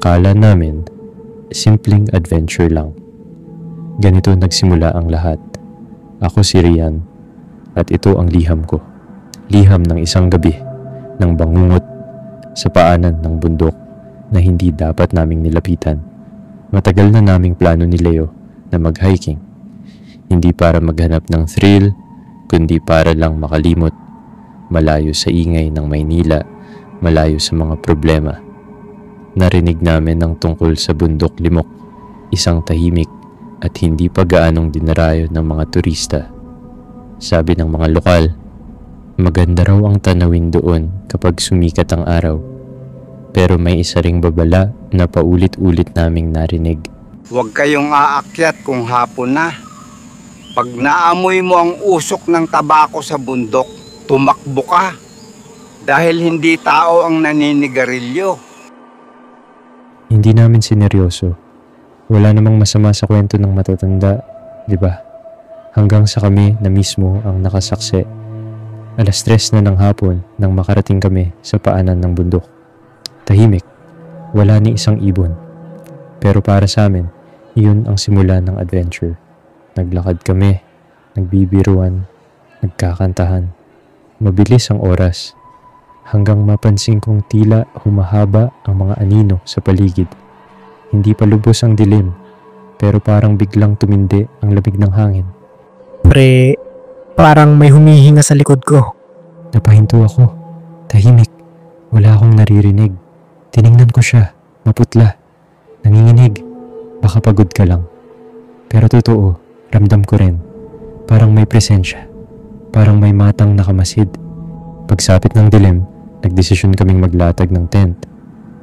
Akala namin, simpleng adventure lang. Ganito nagsimula ang lahat. Ako si Rian, at ito ang liham ko. Liham ng isang gabi, ng bangungot, sa paanan ng bundok na hindi dapat naming nilapitan. Matagal na naming plano ni Leo na mag-hiking. Hindi para maghanap ng thrill, kundi para lang makalimot. Malayo sa ingay ng Maynila, malayo sa mga problema. Narinig namin ang tungkol sa bundok limok, isang tahimik at hindi pa gaanong dinarayo ng mga turista. Sabi ng mga lokal, maganda raw ang tanawin doon kapag sumikat ang araw. Pero may isa ring babala na paulit-ulit naming narinig. Huwag kayong aakyat kung hapon na. Pag naamoy mo ang usok ng tabako sa bundok, tumakbo ka. Dahil hindi tao ang naninigarilyo. Hindi namin sineryoso. Wala namang masama sa kwento ng matatanda, di ba? Hanggang sa kami na mismo ang nakasaksi. 3:00 na ng hapon nang makarating kami sa paanan ng bundok. Tahimik, wala ni isang ibon. Pero para sa amin, iyon ang simula ng adventure. Naglakad kami, nagbibiruan, nagkakantahan. Mabilis ang oras, hanggang mapansin kong tila humahaba ang mga anino sa paligid. Hindi pa lubos ang dilim, pero parang biglang tumindi ang lamig ng hangin. Pre, parang may humihinga sa likod ko. Napahinto ako, tahimik, wala akong naririnig. Tiningnan ko siya, maputla, nanginginig, baka pagod ka lang. Pero totoo, ramdam ko rin, parang may presensya, parang may matang nakamasid. Pagsapit ng dilim, nagdesisyon kaming maglatag ng tent.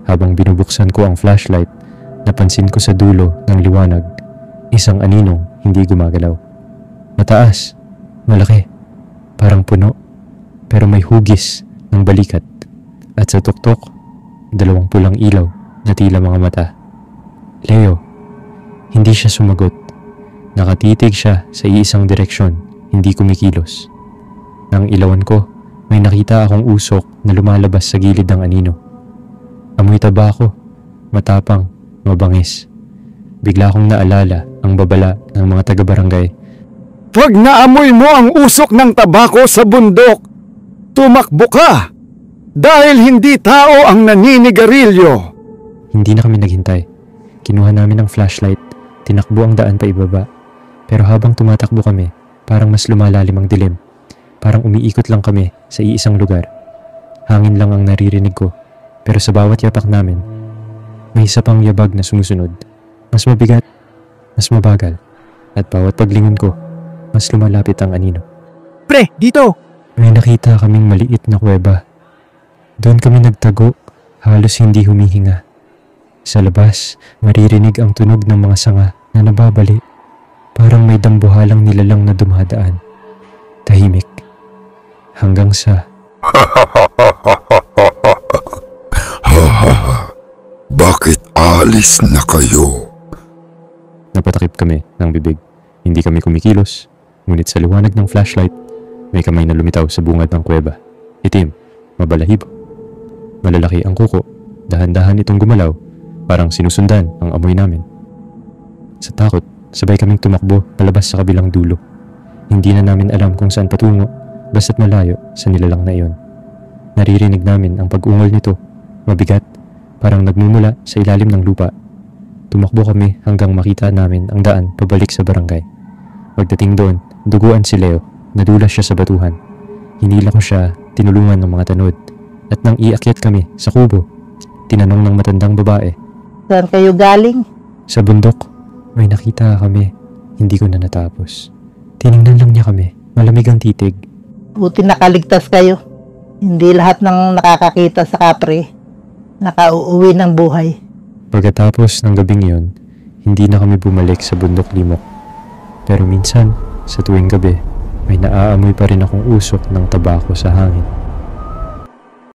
Habang binubuksan ko ang flashlight, napansin ko sa dulo ng liwanag, isang aninong hindi gumagalaw. Mataas, malaki, parang puno, pero may hugis ng balikat. At sa tuktok, 2 pulang ilaw na tila mga mata. Leo, hindi siya sumagot. Nakatitig siya sa iisang direksyon, hindi kumikilos. Nang ilawan ko, may nakita akong usok na lumalabas sa gilid ng anino. Amoy tabako, matapang, mabangis. Bigla akong naalala ang babala ng mga taga-barangay. Pag naamoy mo ang usok ng tabako sa bundok, tumakbo ka! Dahil hindi tao ang naninigarilyo. Hindi na kami naghintay. Kinuha namin ang flashlight, tinakbo ang daan pa ibaba. Pero habang tumatakbo kami, parang mas lumalalim ang dilim. Parang umiikot lang kami sa iisang lugar. Hangin lang ang naririnig ko, pero sa bawat yapak namin, may isa pang yabag na sumusunod. Mas mabigat, mas mabagal, at bawat paglingon ko, mas lumalapit ang anino. Pre, dito! May nakita kaming maliit na kuweba. Doon kami nagtago, halos hindi humihinga. Sa labas, maririnig ang tunog ng mga sanga na nababali. Parang may dambuhalang nilalang na dumadaan. Tahimik. Hanggang sa... Bakit alis na kayo? Napatakip kami ng bibig. Hindi kami kumikilos. Ngunit sa liwanag ng flashlight, may kamay na lumitaw sa bungad ng kuweba. Itim, mabalahibo. Malalaki ang kuko, dahan-dahan itong gumalaw, parang sinusundan ang amoy namin. Sa takot, sabay kaming tumakbo palabas sa kabilang dulo. Hindi na namin alam kung saan patungo, basta't malayo sa nilalang na iyon. Naririnig namin ang pag-ungol nito, mabigat, parang nagmumula sa ilalim ng lupa. Tumakbo kami hanggang makita namin ang daan pabalik sa barangay. Pagdating doon, duguan si Leo, nadulas siya sa batuhan. Hinila ko siya, tinulungan ng mga tanod. At nang iakyat kami sa kubo, tinanong ng matandang babae. Saan kayo galing? Sa bundok, may nakita kami. Hindi ko na natapos. Tiningnan lang niya kami, malamig ang titig. Buti nakaligtas kayo. Hindi lahat ng nakakakita sa kapre nakauuwi ng buhay. Pagkatapos ng gabing iyon, hindi na kami bumalik sa bundok limok. Pero minsan, sa tuwing gabi, may naaamoy pa rin akong usok ng tabako sa hangin.